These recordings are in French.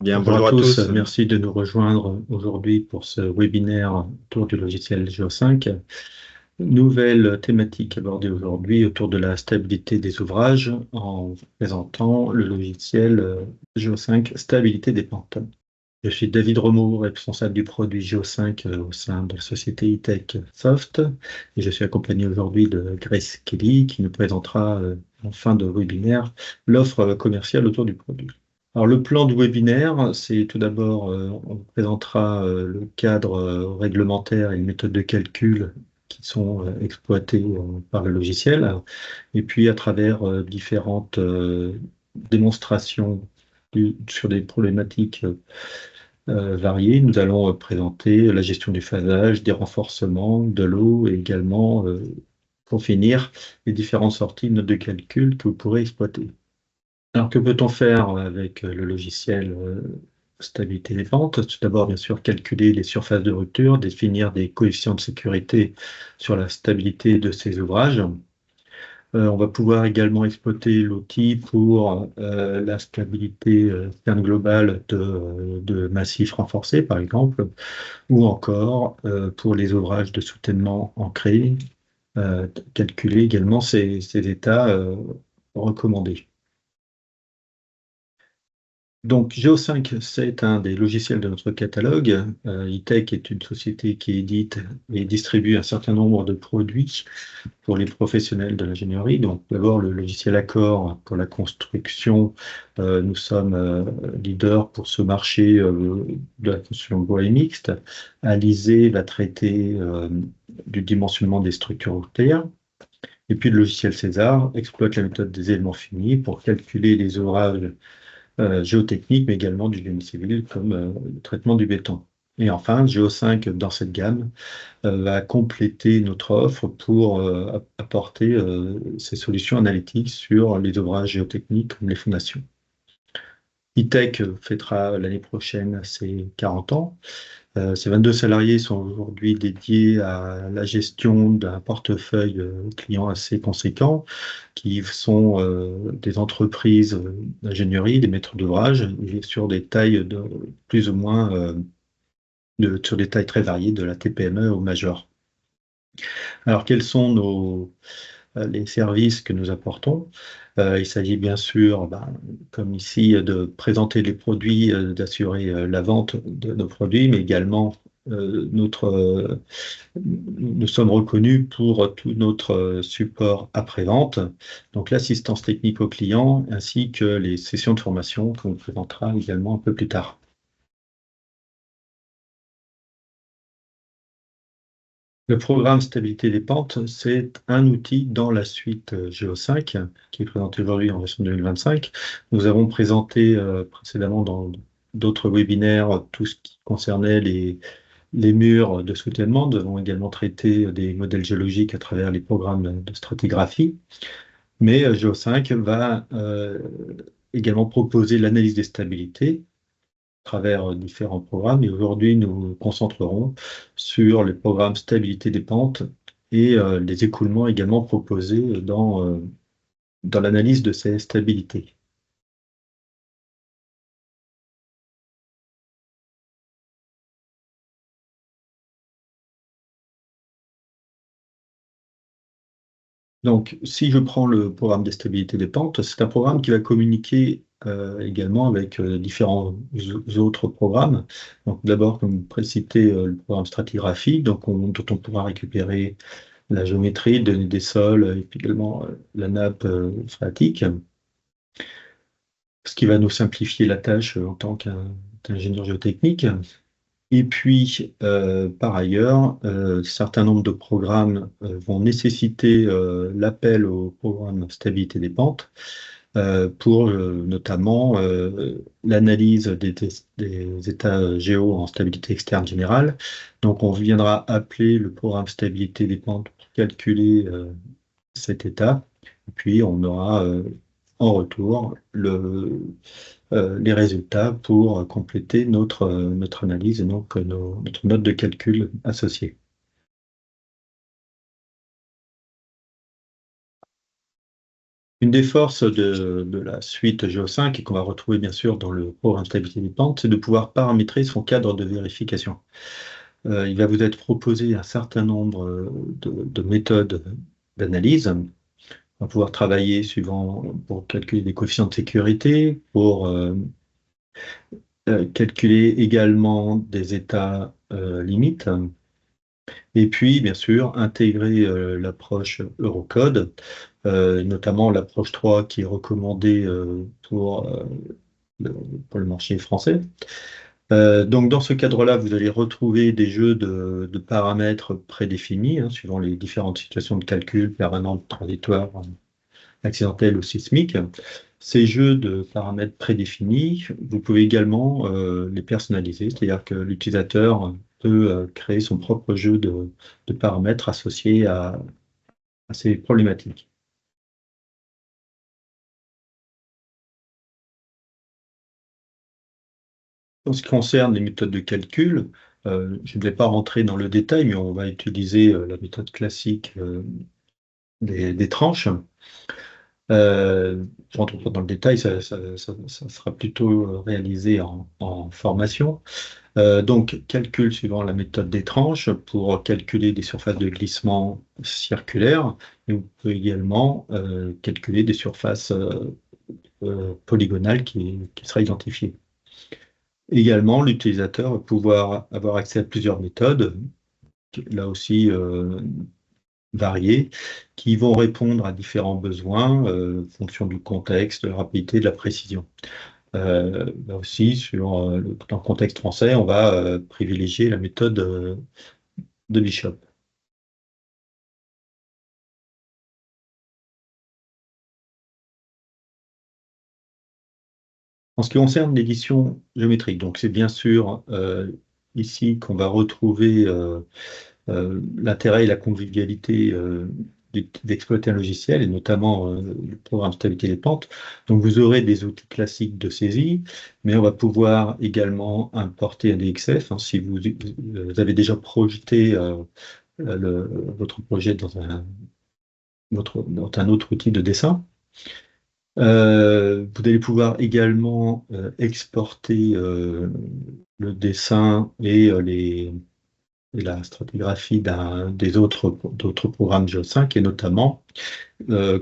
Bien, Bonjour à bonjour à tous, tous. merci de nous rejoindre aujourd'hui pour ce webinaire autour du logiciel Geo5. Nouvelle thématique abordée aujourd'hui autour de la stabilité des ouvrages en présentant le logiciel Geo5 Stabilité des pentes. Je suis David Romeau, responsable du produit Geo5 au sein de la société E-Tech Soft et je suis accompagné aujourd'hui de Grace Kelly qui nous présentera en fin de webinaire l'offre commerciale autour du produit. Alors, le plan du webinaire, c'est tout d'abord, on présentera le cadre réglementaire et les méthodes de calcul qui sont exploitées par le logiciel. Et puis, à travers différentes démonstrations sur des problématiques variées, nous allons présenter la gestion du phasage, des renforcements, de l'eau et également, pour finir, les différentes sorties de notes de calcul que vous pourrez exploiter. Alors, que peut-on faire avec le logiciel stabilité des pentes? Tout d'abord, bien sûr, calculer les surfaces de rupture, définir des coefficients de sécurité sur la stabilité de ces ouvrages. On va pouvoir également exploiter l'outil pour la stabilité externe globale de massifs renforcés, par exemple, ou encore pour les ouvrages de soutènement ancrés, calculer également ces états recommandés. Donc, Geo5, c'est un des logiciels de notre catalogue. E-Tech est une société qui édite et distribue un certain nombre de produits pour les professionnels de l'ingénierie. Donc, d'abord, le logiciel Accor pour la construction. Nous sommes leaders pour ce marché de la construction bois et mixte. Alizé va traiter du dimensionnement des structures routières. Et puis, le logiciel César exploite la méthode des éléments finis pour calculer les ouvrages géotechnique, mais également du génie civil, comme le traitement du béton. Et enfin, Geo5, dans cette gamme, va compléter notre offre pour apporter ces solutions analytiques sur les ouvrages géotechniques comme les fondations. E-Tech fêtera l'année prochaine ses 40 ans. Ces 22 salariés sont aujourd'hui dédiés à la gestion d'un portefeuille client assez conséquent, qui sont des entreprises d'ingénierie, des maîtres d'ouvrage, et sur des tailles de plus ou moins sur des tailles très variées, de la TPME au major. Alors, quels sont les services que nous apportons? Il s'agit bien sûr, comme ici, de présenter les produits, d'assurer la vente de nos produits, mais également nous sommes reconnus pour tout notre support après-vente, donc l'assistance technique aux clients, ainsi que les sessions de formation qu'on présentera également un peu plus tard. Le programme Stabilité des pentes, c'est un outil dans la suite Geo5 qui est présenté aujourd'hui en version 2025. Nous avons présenté précédemment dans d'autres webinaires tout ce qui concernait les murs de soutènement. Nous avons également traité des modèles géologiques à travers les programmes de stratigraphie. Mais Geo5 va également proposer l'analyse des stabilités à travers différents programmes. Et aujourd'hui, nous nous concentrerons sur les programmes stabilité des pentes et les écoulements également proposés dans l'analyse de ces stabilités. Donc, si je prends le programme de stabilité des pentes, c'est un programme qui va communiquer également avec différents autres programmes. Donc, d'abord, comme précité, le programme stratigraphie, dont on pourra récupérer la géométrie, donner des sols, et puis également la nappe phréatique, ce qui va nous simplifier la tâche en tant qu'ingénieur géotechnique. Et puis, par ailleurs, un certain nombre de programmes vont nécessiter l'appel au programme stabilité des pentes pour notamment l'analyse des états géo en stabilité externe générale. Donc, on viendra appeler le programme stabilité des pentes pour calculer cet état. Et puis, on aura en retour les résultats pour compléter notre analyse et donc notre note de calcul associée. Une des forces de la suite Geo5 et qu'on va retrouver bien sûr dans le programme stabilité des pentes, c'est de pouvoir paramétrer son cadre de vérification. Il va vous être proposé un certain nombre de méthodes d'analyse. On va pouvoir travailler pour calculer des coefficients de sécurité, pour calculer également des états limites, et puis bien sûr intégrer l'approche Eurocode, notamment l'approche 3 qui est recommandée le, pour le marché français. Donc dans ce cadre-là, vous allez retrouver des jeux de paramètres prédéfinis, hein, suivant les différentes situations de calcul, permanentes, transitoires, accidentelles ou sismiques. Ces jeux de paramètres prédéfinis, vous pouvez également les personnaliser, c'est-à-dire que l'utilisateur peut créer son propre jeu de paramètres associés à ces problématiques. En ce qui concerne les méthodes de calcul, je ne vais pas rentrer dans le détail, mais on va utiliser la méthode classique des tranches. Je rentre pas dans le détail, ça sera plutôt réalisé en formation. Donc, calcul suivant la méthode des tranches pour calculer des surfaces de glissement circulaires. Et on peut également calculer des surfaces polygonales qui seraient identifiées. Également, l'utilisateur va pouvoir avoir accès à plusieurs méthodes, là aussi variées, qui vont répondre à différents besoins en fonction du contexte, de la rapidité, de la précision. Là aussi, dans le contexte français, on va privilégier la méthode de Bishop. En ce qui concerne l'édition géométrique, donc c'est bien sûr ici qu'on va retrouver l'intérêt et la convivialité d'exploiter un logiciel, et notamment le programme stabilité des pentes. Donc vous aurez des outils classiques de saisie, mais on va pouvoir également importer un DXF, hein, si vous avez déjà projeté votre projet dans un autre outil de dessin. Vous allez pouvoir également exporter le dessin et la stratigraphie d'autres programmes Geo5, et notamment,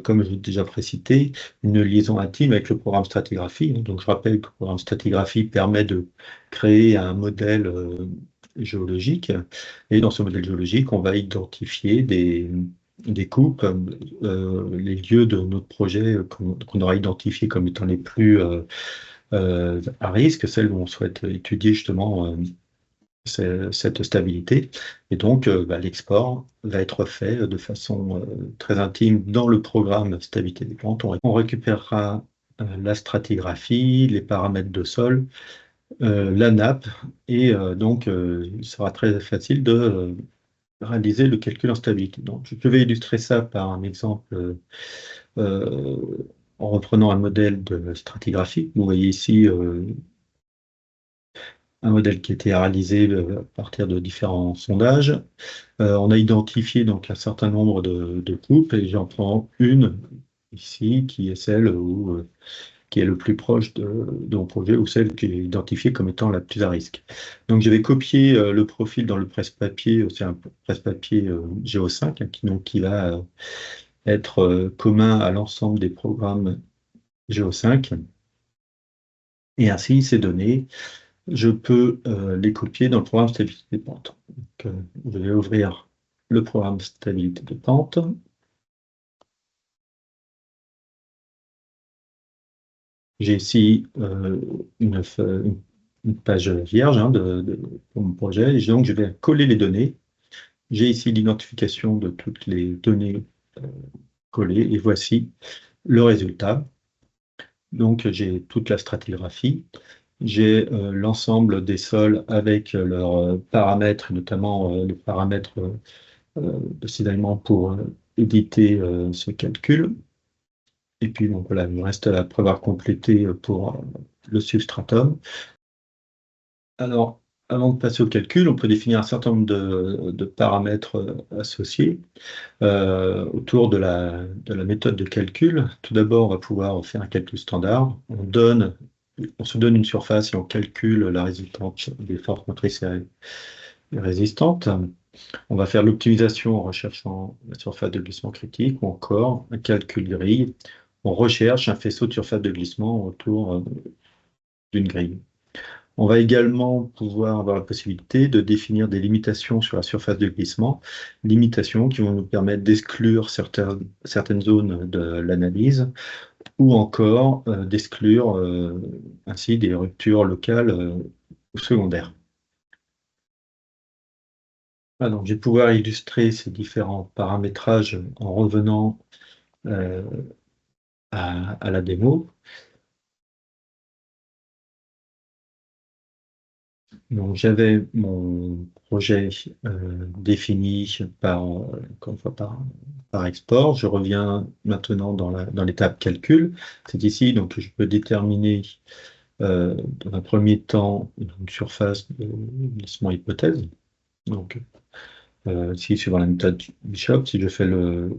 comme je l'ai déjà précité, une liaison intime avec le programme stratigraphie. Donc je rappelle que le programme stratigraphie permet de créer un modèle géologique, et dans ce modèle géologique, on va identifier des coupes, les lieux de notre projet qu'on aura identifiés comme étant les plus à risque, celles où on souhaite étudier justement cette stabilité. Et donc, l'export va être fait de façon très intime dans le programme stabilité des pentes. On récupérera la stratigraphie, les paramètres de sol, la nappe, et donc il sera très facile de réaliser le calcul en stabilité. Donc, je vais illustrer ça par un exemple en reprenant un modèle de stratigraphie. Vous voyez ici un modèle qui a été réalisé à partir de différents sondages. On a identifié donc un certain nombre de coupes, et j'en prends une ici qui est celle qui est le plus proche de mon projet, ou celle qui est identifiée comme étant la plus à risque. Donc je vais copier le profil dans le presse-papier, c'est un presse-papier Geo5, hein, qui va être commun à l'ensemble des programmes Geo5. Et ainsi, ces données, je peux les copier dans le programme stabilité des pentes. Donc, je vais ouvrir le programme stabilité des pentes. J'ai ici une page vierge, hein, pour mon projet, et donc je vais coller les données. J'ai ici l'identification de toutes les données collées, et voici le résultat. Donc j'ai toute la stratigraphie, j'ai l'ensemble des sols avec leurs paramètres, notamment les paramètres de cisaillement pour éditer ce calcul. Et puis bon, voilà, il me reste à compléter pour le substratum. Alors, avant de passer au calcul, on peut définir un certain nombre de paramètres associés autour de la méthode de calcul. Tout d'abord, on va pouvoir faire un calcul standard. On se donne une surface et on calcule la résultante des forces motrices et résistantes. On va faire l'optimisation en recherchant la surface de glissement critique ou encore un calcul grille. On recherche un faisceau de surface de glissement autour d'une grille. On va également pouvoir avoir la possibilité de définir des limitations sur la surface de glissement, limitations qui vont nous permettre d'exclure certaines zones de l'analyse ou encore d'exclure ainsi des ruptures locales ou secondaires. Donc, je vais pouvoir illustrer ces différents paramétrages en revenant à la démo. Donc, j'avais mon projet défini encore une fois, par export. Je reviens maintenant dans l'étape calcul. C'est ici donc, que je peux déterminer dans un premier temps une surface de glissement hypothèse. Donc, ici, suivant la méthode Bishop, si je fais le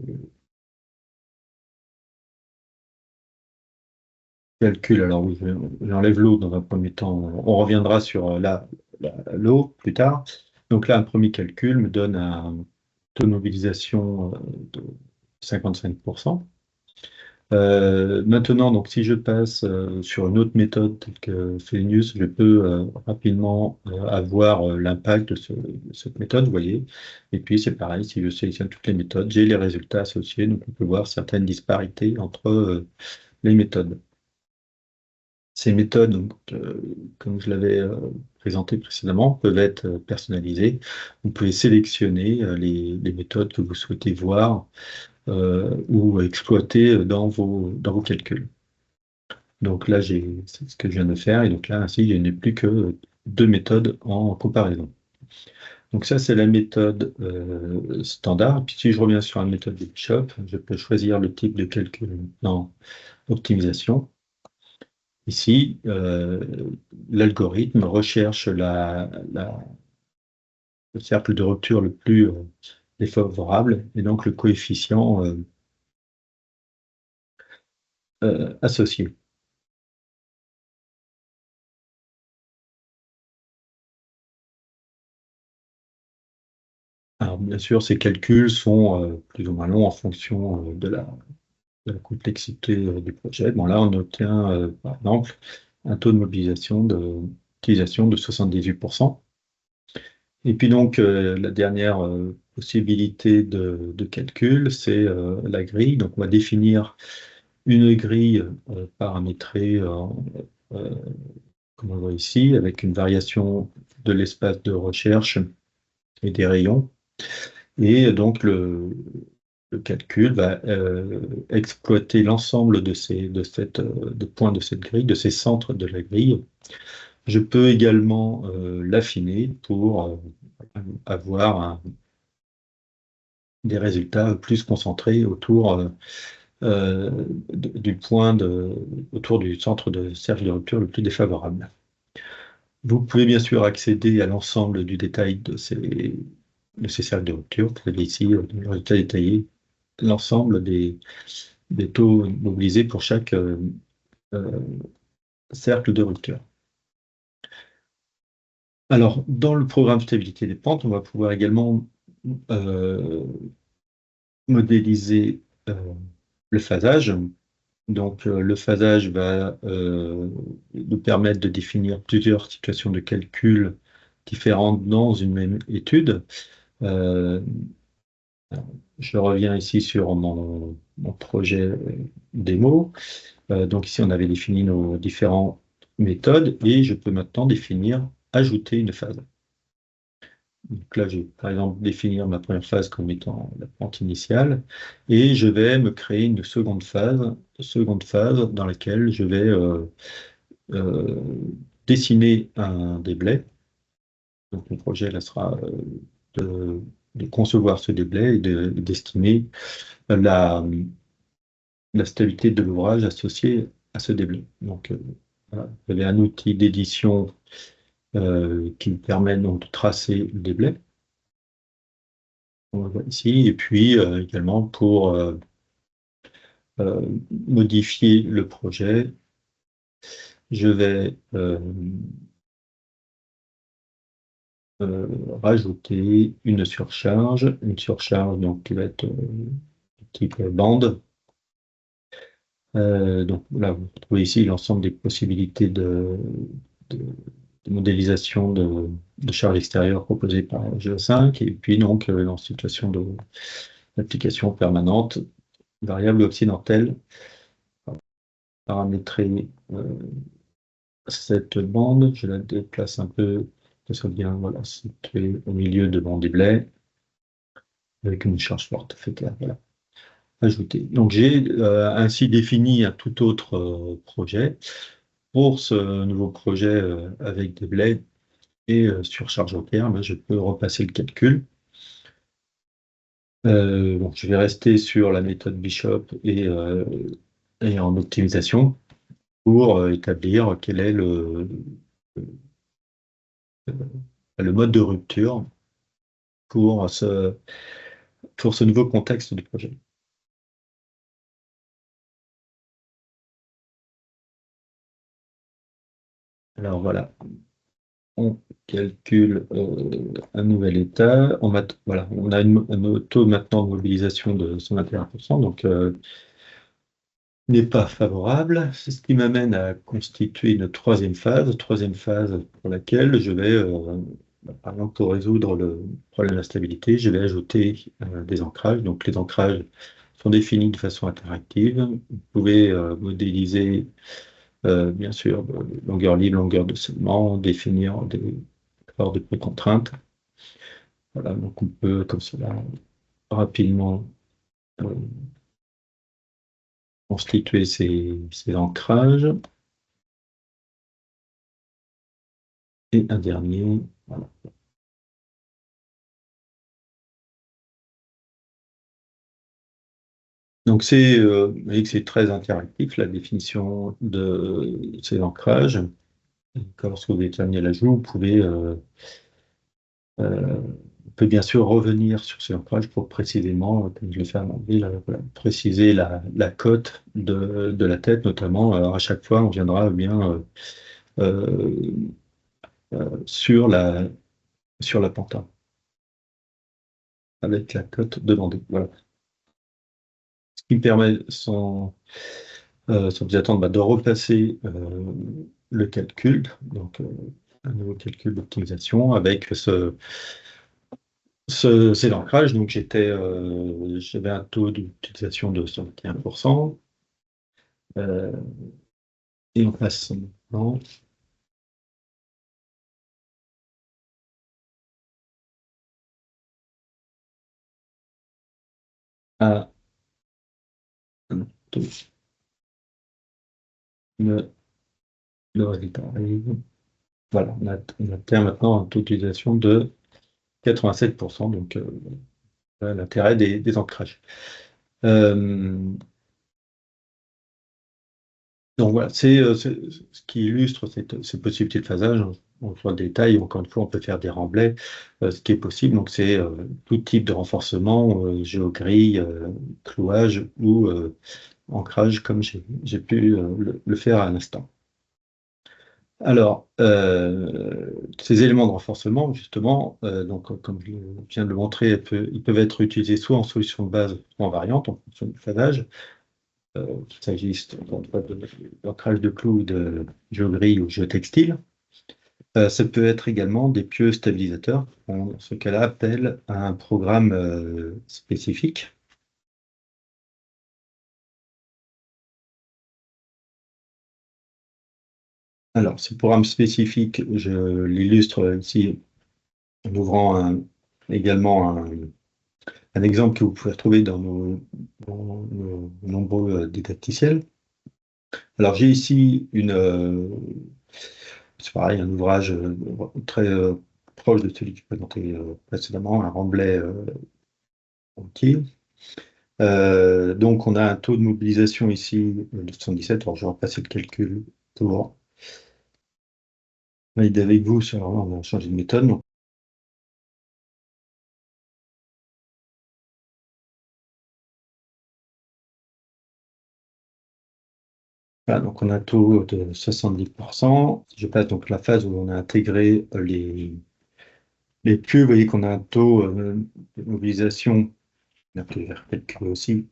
calcul, alors oui, j'enlève l'eau dans un premier temps. On reviendra sur l'eau plus tard. Donc là, un premier calcul me donne un taux de mobilisation de 55%. Maintenant, donc, si je passe sur une autre méthode telle que Frenius, je peux rapidement avoir l'impact de cette méthode, vous voyez. Et puis, c'est pareil, si je sélectionne toutes les méthodes, j'ai les résultats associés. Donc, on peut voir certaines disparités entre les méthodes. Ces méthodes, donc, comme je l'avais présenté précédemment, peuvent être personnalisées. Vous pouvez sélectionner les méthodes que vous souhaitez voir ou exploiter dans vos calculs. Donc là, c'est ce que je viens de faire, et donc là, ainsi, il n'y a plus que deux méthodes en comparaison. Donc ça, c'est la méthode standard. Puis si je reviens sur la méthode de Bishop, je peux choisir le type de calcul dans optimisation. Ici, l'algorithme recherche le cercle de rupture le plus défavorable, et donc le coefficient associé. Alors, bien sûr, ces calculs sont plus ou moins longs en fonction de la complexité du projet. Bon, là, on obtient, par exemple, un taux de mobilisation d'utilisation de 78%. Et puis donc, la dernière possibilité de calcul, c'est la grille. Donc, on va définir une grille paramétrée, comme on voit ici, avec une variation de l'espace de recherche et des rayons. Et donc, le calcul va exploiter l'ensemble de points de cette grille, de ces centres de la grille. Je peux également l'affiner pour avoir des résultats plus concentrés autour autour du centre de cercle de rupture le plus défavorable. Vous pouvez bien sûr accéder à l'ensemble du détail de ces cercles de rupture. Vous avez ici le résultat détaillé, l'ensemble des taux mobilisés pour chaque cercle de rupture. Alors, dans le programme stabilité des pentes, on va pouvoir également modéliser le phasage. Donc, le phasage va nous permettre de définir plusieurs situations de calcul différentes dans une même étude. Je reviens ici sur mon projet démo. Donc ici, on avait défini nos différentes méthodes et je peux maintenant ajouter une phase. Donc là, je vais par exemple définir ma première phase comme étant la pente initiale et je vais me créer une seconde phase dans laquelle je vais euh, dessiner un déblai. Donc le projet là sera de concevoir ce déblai et d'estimer la stabilité de l'ouvrage associé à ce déblai. Donc voilà, vous avez un outil d'édition qui permet donc de tracer des blés. On le voit ici, et puis également pour modifier le projet, je vais rajouter une surcharge donc, qui va être type bande. Donc là, vous trouvez ici l'ensemble des possibilités de modélisation de charge extérieure proposées par GE5, et puis donc en situation d'application permanente, variable occidentale, paramétrer cette bande, je la déplace un peu, que ce soit bien voilà, situé au milieu de mon déblai, avec une charge forte, voilà, ajouter. Donc j'ai ainsi défini un tout autre projet. Pour ce nouveau projet avec des blés et surcharge au clair, je peux repasser le calcul. Donc je vais rester sur la méthode Bishop et en optimisation pour établir quel est le mode de rupture pour ce nouveau contexte du projet. Alors voilà, on calcule un nouvel état. Voilà, on a un taux maintenant de mobilisation de 121%, donc n'est pas favorable. C'est ce qui m'amène à constituer une troisième phase pour laquelle je vais, par exemple, pour résoudre le problème de la stabilité, je vais ajouter des ancrages. Donc les ancrages sont définis de façon interactive. Vous pouvez modéliser, bien sûr, longueur libre, longueur de segment, définir des corps de précontrainte. Voilà, donc on peut, comme cela, rapidement constituer ces ancrages. Et un dernier, voilà. Donc vous voyez que c'est très interactif, la définition de ces ancrages. Et lorsque vous déterminez l'ajout, vous pouvez on peut bien sûr revenir sur ces ancrages pour précisément, comme je l'ai fait à Mandeville, voilà, préciser la cote de la tête, notamment. Alors à chaque fois, on viendra bien euh, sur la penta, avec la cote demandée. Voilà. Ce qui permet sans vous attendre de repasser le calcul, donc un nouveau calcul d'optimisation avec c'est l'ancrage. Donc j'avais un taux d'utilisation de 121%. Et on passe maintenant à un taux. Le résultat arrive. Voilà, on atteint maintenant un taux d'utilisation de 87%, donc voilà l'intérêt des ancrages. Donc voilà, c'est ce qui illustre ces possibilités de phasage. On voit le détail, encore une fois, on peut faire des remblais, ce qui est possible. Donc c'est tout type de renforcement, géogrille, clouage ou ancrage, comme j'ai pu le faire à l'instant. Alors, ces éléments de renforcement, justement, donc, comme je viens de le montrer, ils peuvent être utilisés soit en solution de base, soit en variante, en fonction du phasage. Qu'il s'agisse d'ancrage de clous, de géogrille ou géotextile. Ça peut être également des pieux stabilisateurs. Dans ce cas-là, appelle à un programme spécifique. Alors, ce programme spécifique, je l'illustre ici en ouvrant également un exemple que vous pouvez retrouver dans nos nombreux didacticiels. Alors, j'ai ici c'est pareil, un ouvrage très proche de celui que je présentais précédemment, un remblai entier. Donc, on a un taux de mobilisation ici de 77. Alors, je vais repasser le calcul pour valider avec vous sur, on a changé de méthode. Donc, voilà, donc on a un taux de 70%. Je passe donc la phase où on a intégré les puits. Vous voyez qu'on a un taux de mobilisation, un peu vers calcul aussi,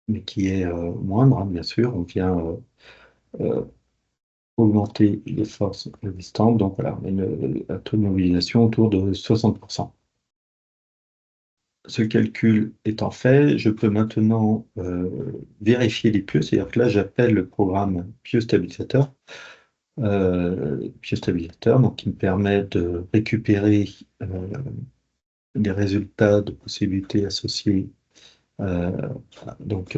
mais qui est moindre, hein, bien sûr. On vient euh, augmenter les forces résistantes. Donc voilà, on a un taux de mobilisation autour de 60%. Ce calcul étant fait, je peux maintenant vérifier les pieux, c'est-à-dire que là, j'appelle le programme pieux stabilisateur, donc qui me permet de récupérer les résultats de possibilités associées euh, donc,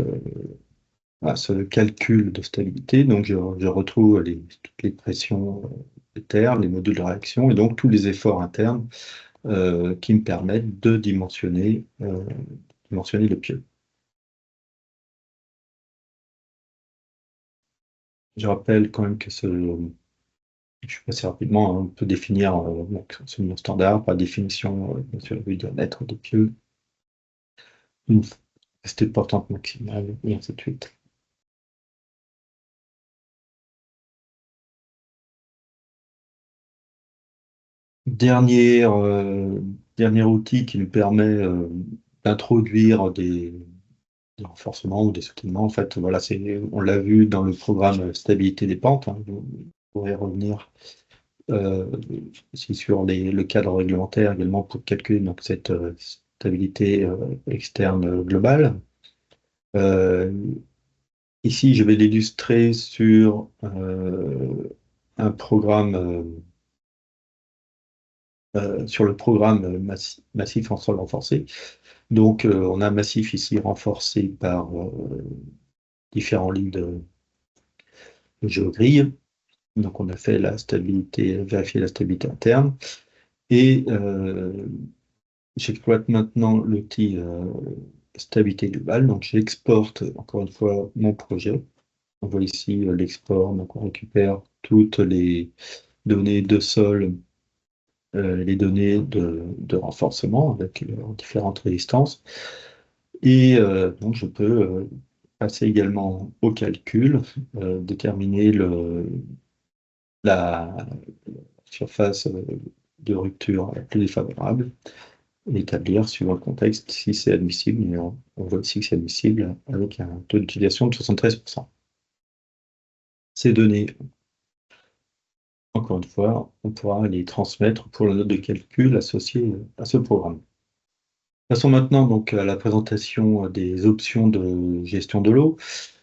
à ce calcul de stabilité. Donc, je retrouve toutes les pressions internes, les modules de réaction, et donc tous les efforts internes qui me permettent de dimensionner le pieux. Je rappelle quand même que je suis passé rapidement, hein, on peut définir donc, ce niveau standard par définition sur le diamètre de pieux, une capacité portante maximale, et ainsi de suite. Dernier outil qui nous permet d'introduire des renforcements ou des soutiendements. En fait, voilà, on l'a vu dans le programme Stabilité des pentes. Hein, vous pourrez revenir ici sur le cadre réglementaire également pour calculer donc, cette stabilité externe globale. Ici, je vais l'illustrer sur un programme, sur le programme massif en sol renforcé. Donc, on a un massif ici renforcé par différents lignes de géogrille. Donc, on a fait vérifier la stabilité interne. Et j'exploite maintenant l'outil stabilité globale. Donc, j'exporte encore une fois mon projet. On voit ici l'export. Donc, on récupère toutes les données de sol, les données de renforcement avec différentes résistances. Et donc, je peux passer également au calcul, déterminer la surface de rupture la plus défavorable et établir, suivant le contexte, si c'est admissible. Mais on voit ici que c'est admissible avec un taux d'utilisation de 73%. Ces données, encore une fois, on pourra les transmettre pour la note de calcul associée à ce programme. Passons maintenant donc à la présentation des options de gestion de l'eau.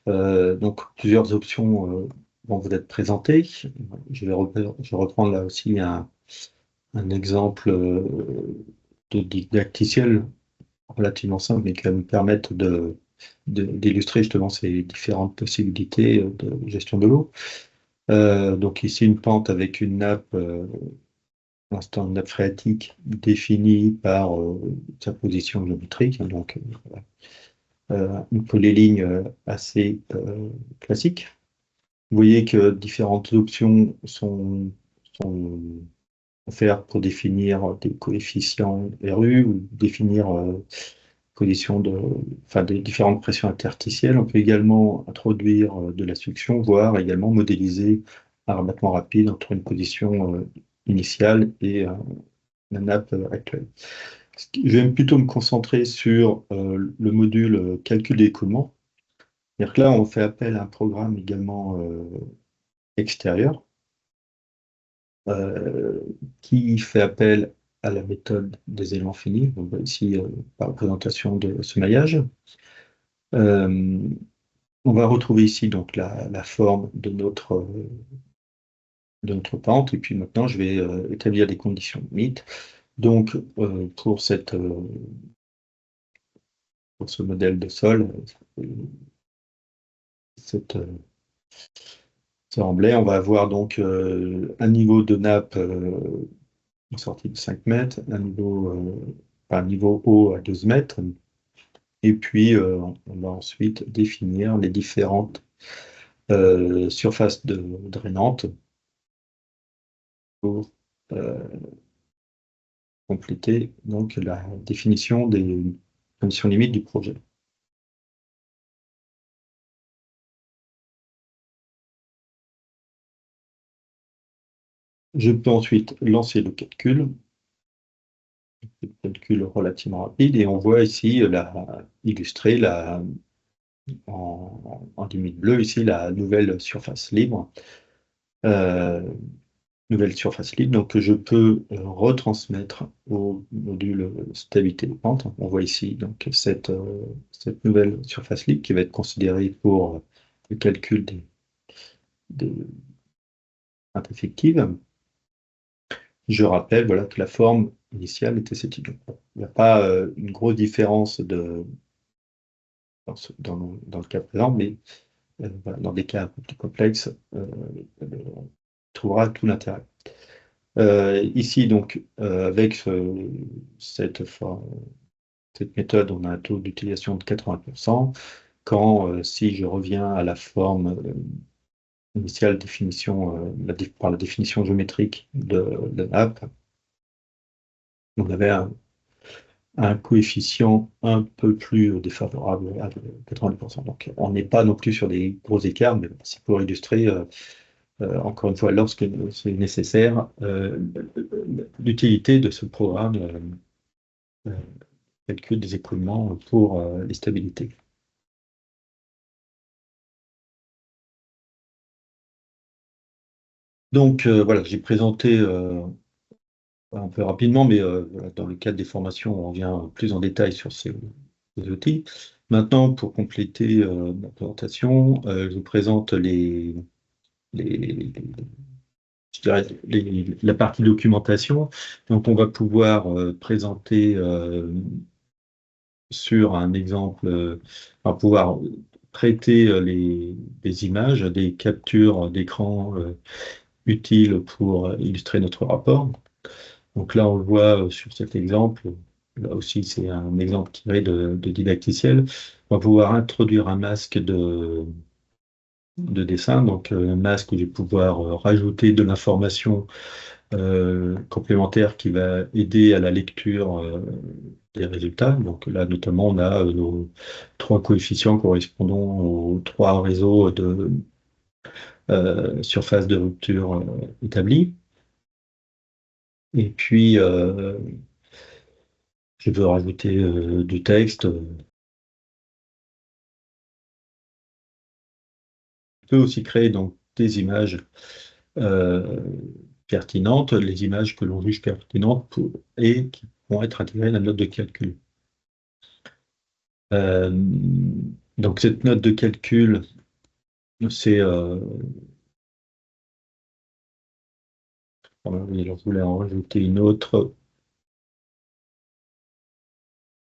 Donc plusieurs options vont vous être présentées. Je vais reprendre là aussi un exemple didacticiel relativement simple, mais qui va nous permettre d'illustrer justement ces différentes possibilités de gestion de l'eau. Donc ici une pente avec une nappe, pour l'instant une nappe phréatique définie par sa position géométrique, hein, donc une polyligne assez classique. Vous voyez que différentes options sont offertes pour définir des coefficients RU ou définir des différentes pressions interstitielles. On peut également introduire de la succion, voire également modéliser un rabattement rapide entre une position initiale et la nappe actuelle. Je vais plutôt me concentrer sur le module calcul d'écoulement. C'est-à-dire que là, on fait appel à un programme également extérieur euh, qui fait appel à la méthode des éléments finis. On voit ici par la présentation de ce maillage. Euh, on va retrouver ici donc la forme de notre pente, et puis maintenant je vais établir des conditions limites. Donc pour ce modèle de sol, cette remblai, on va avoir donc un niveau de nappe en sortie de 5 mètres, un niveau haut à 12 mètres, et puis on va ensuite définir les différentes surfaces drainantes. pour compléter donc la définition des conditions limites du projet. Je peux ensuite lancer le calcul relativement rapide, et on voit ici illustrer en limite bleue ici la nouvelle surface libre. Donc je peux retransmettre au module stabilité des pentes. On voit ici donc cette nouvelle surface libre qui va être considérée pour le calcul des pentes effectives. Je rappelle voilà, que la forme initiale était cette. Il n'y a pas une grosse différence dans le cas présent, mais voilà, dans des cas un peu plus complexes, on trouvera tout l'intérêt. Ici, donc, avec cette méthode, on a un taux d'utilisation de 80%. Quand, si je reviens à la forme initiale par la définition géométrique de la nappe, on avait un coefficient un peu plus défavorable à 90%. Donc, on n'est pas non plus sur des gros écarts, mais c'est pour illustrer, encore une fois, lorsque c'est nécessaire, l'utilité de ce programme calcul des écoulements pour les stabilités. Donc, voilà, j'ai présenté un peu rapidement, mais voilà, dans le cadre des formations, on revient plus en détail sur ces outils. Maintenant, pour compléter ma présentation, je vous présente je dirais la partie documentation. Donc, on va pouvoir présenter sur un exemple, on va pouvoir traiter les images, des captures d'écran utiles pour illustrer notre rapport. Donc là, on le voit sur cet exemple. Là aussi, c'est un exemple tiré de didacticiel. On va pouvoir introduire un masque de dessin. Donc, un masque où je vais pouvoir rajouter de l'information complémentaire qui va aider à la lecture des résultats. Donc là, notamment, on a nos 3 coefficients correspondant aux 3 réseaux de surface de rupture établis. Et puis, je peux rajouter du texte. Je peux aussi créer donc des images pertinentes, les images que l'on juge pertinentes et qui vont être intégrées à la note de calcul. Donc cette note de calcul, c'est je voulais en rajouter une autre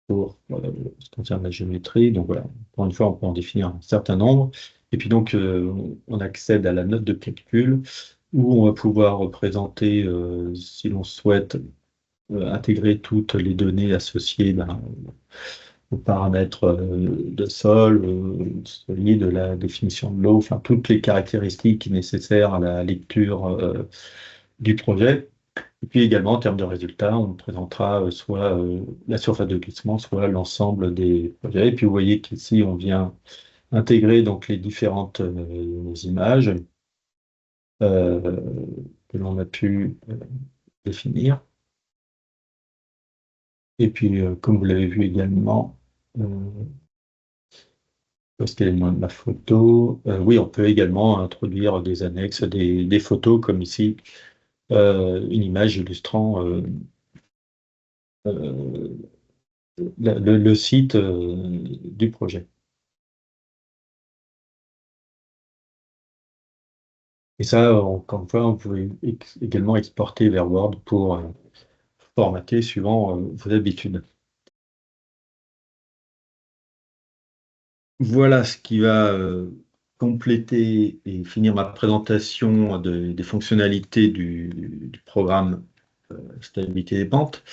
pour ce qui concerne la géométrie. Donc voilà, encore une fois, on peut en définir un certain nombre. Et puis donc, on accède à la note de calcul où on va pouvoir représenter, si l'on souhaite, intégrer toutes les données associées aux paramètres de sol, solide, la définition de l'eau, enfin toutes les caractéristiques nécessaires à la lecture du projet. Et puis également, en termes de résultats, on présentera soit la surface de glissement, soit l'ensemble des projets. Et puis vous voyez qu'ici, on vient intégrer donc les différentes images que l'on a pu définir. Et puis, comme vous l'avez vu également, élément de la photo, oui, on peut également introduire des annexes, des photos, comme ici, une image illustrant le site du projet. Et ça, encore une fois, on peut également exporter vers Word pour formater suivant vos habitudes. Voilà ce qui va compléter et finir ma présentation des fonctionnalités du programme Stabilité des pentes.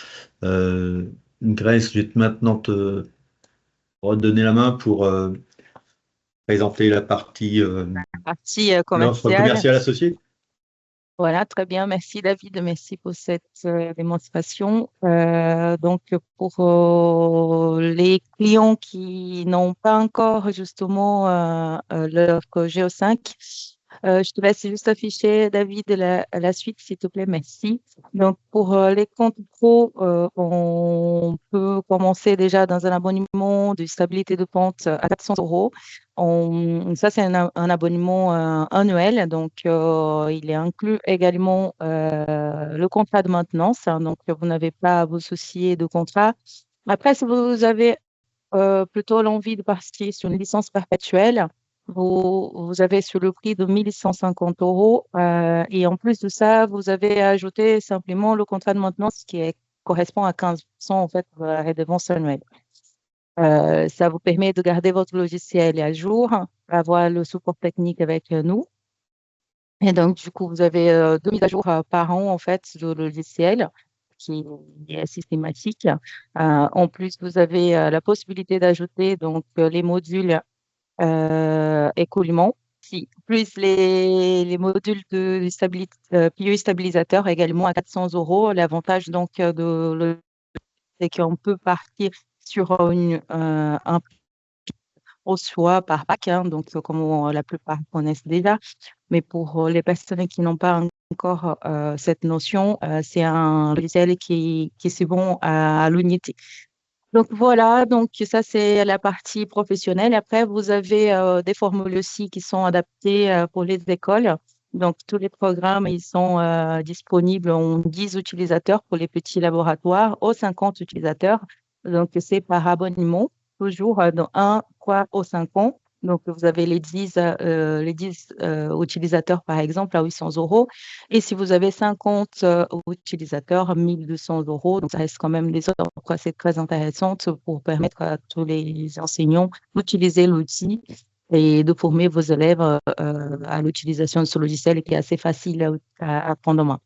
Grace, je vais maintenant te redonner la main pour présenter la partie Partie l'offre commerciale. commerciale associée. Voilà, très bien. Merci David, merci pour cette démonstration. Donc, pour les clients qui n'ont pas encore justement leur Géo 5, je te laisse juste afficher, David, la suite, s'il te plaît. Merci. Donc, pour les comptes pro, on peut commencer déjà dans un abonnement de stabilité de compte à 400 euros. Ça, c'est un abonnement annuel. Donc, il est inclus également le contrat de maintenance, hein. Donc, vous n'avez pas à vous soucier de contrat. Après, si vous avez plutôt l'envie de partir sur une licence perpétuelle, vous avez sur le prix de 1150 euros. Et en plus de ça, vous avez ajouté simplement le contrat de maintenance correspond à 15% en fait de la rédevance annuelle. Ça vous permet de garder votre logiciel à jour, avoir le support technique avec nous. Et donc, du coup, vous avez 2 mises à jour par an, en fait, de logiciel qui est systématique. En plus, vous avez la possibilité d'ajouter donc les modules écoulement, plus les modules de POE stabilisateur également à 400 euros. L'avantage donc c'est qu'on peut partir sur un au choix par pack, hein, donc comme la plupart connaissent déjà. Mais pour les personnes qui n'ont pas encore cette notion, c'est un logiciel qui est bon à l'unité. Donc voilà, donc ça c'est la partie professionnelle. Après, vous avez des formules aussi qui sont adaptés pour les écoles. Donc tous les programmes, ils sont disponibles en 10 utilisateurs pour les petits laboratoires, aux 50 utilisateurs. Donc c'est par abonnement, toujours dans un quoi aux 5 ans. Donc vous avez les 10 utilisateurs par exemple à 800 euros. Et si vous avez 50 utilisateurs, 1200 euros, donc ça reste quand même des offres assez très intéressantes pour permettre à tous les enseignants d'utiliser l'outil et de former vos élèves à l'utilisation de ce logiciel qui est assez facile à prendre en main.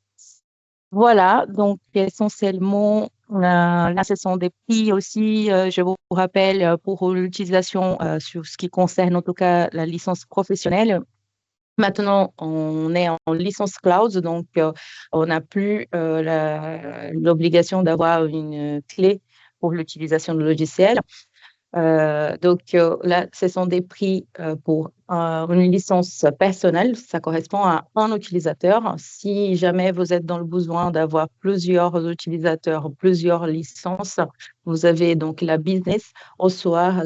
Voilà, donc essentiellement, là, ce sont des prix aussi. Je vous rappelle, pour l'utilisation sur ce qui concerne en tout cas la licence professionnelle. Maintenant, on est en licence cloud, donc on n'a plus l'obligation d'avoir une clé pour l'utilisation du logiciel. Donc là, ce sont des prix pour une licence personnelle. Ça correspond à un utilisateur. Si jamais vous êtes dans le besoin d'avoir plusieurs utilisateurs, plusieurs licences, vous avez donc la business, au soir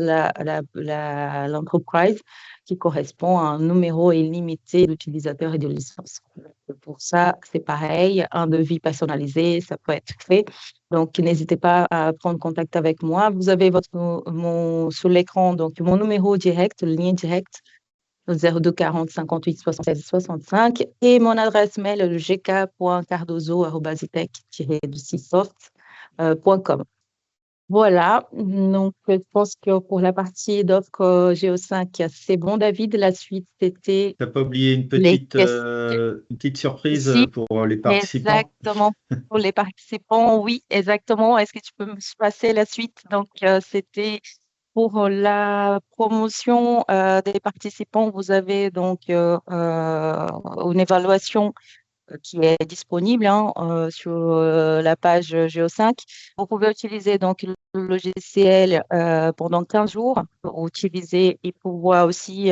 l'entreprise qui correspond à un numéro illimité d'utilisateurs et de licences. Pour ça, c'est pareil, un devis personnalisé, ça peut être fait. Donc, n'hésitez pas à prendre contact avec moi. Vous avez sur l'écran donc mon numéro direct, le lien direct, 02 40 58 76 65 et mon adresse mail, gk.cardozo@itech-du6soft.com. Voilà, donc je pense que pour la partie d'offres Géo5, c'est bon, David. La suite, c'était T'as pas oublié les questions. une petite surprise Si, pour les participants? exactement. Pour les participants, oui, exactement. Est-ce que tu peux me passer la suite? Donc, c'était pour la promotion des participants. Vous avez donc une évaluation qui est disponible hein, sur la page Géo5. Vous pouvez utiliser donc le logiciel pendant 15 jours pour utiliser et pouvoir aussi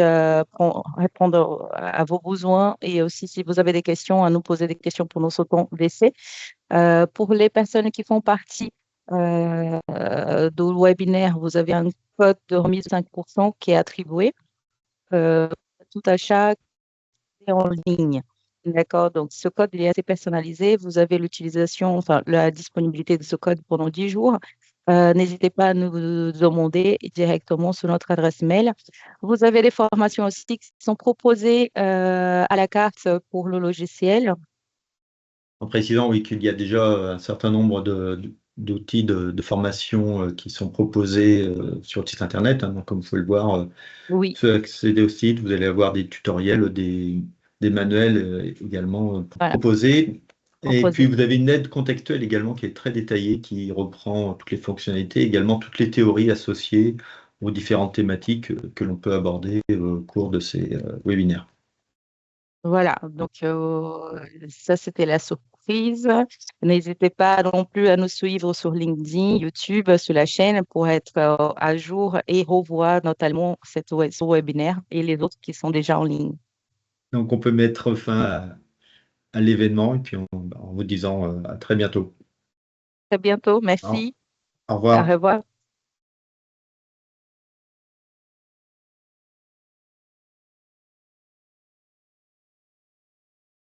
répondre à vos besoins et aussi si vous avez des questions, à nous poser des questions pour nos sautons d'essai. Pour les personnes qui font partie du webinaire, vous avez un code de remise de 5% qui est attribué. Euh, Tout achat en ligne. D'accord, donc ce code il est assez personnalisé. Vous avez l'utilisation, enfin la disponibilité de ce code pendant 10 jours. N'hésitez pas à nous demander directement sur notre adresse mail. Vous avez des formations aussi qui sont proposées à la carte pour le logiciel. En précisant, oui, qu'il y a déjà un certain nombre d'outils de formation qui sont proposés sur le site internet, hein. Donc, comme vous pouvez le voir, Oui, ceux accéder au site, vous allez avoir des tutoriels, des manuels également voilà, proposés. Et puis, proposé. vous avez une aide contextuelle également qui est très détaillée, qui reprend toutes les fonctionnalités, également toutes les théories associées aux différentes thématiques que l'on peut aborder au cours de ces webinaires. Voilà, donc ça c'était la surprise. N'hésitez pas non plus à nous suivre sur LinkedIn, YouTube, sur la chaîne pour être à jour et revoir notamment ce webinaire et les autres qui sont déjà en ligne. Donc, on peut mettre fin à l'événement et puis en vous disant à très bientôt. Très bientôt, Au merci, au au revoir. revoir.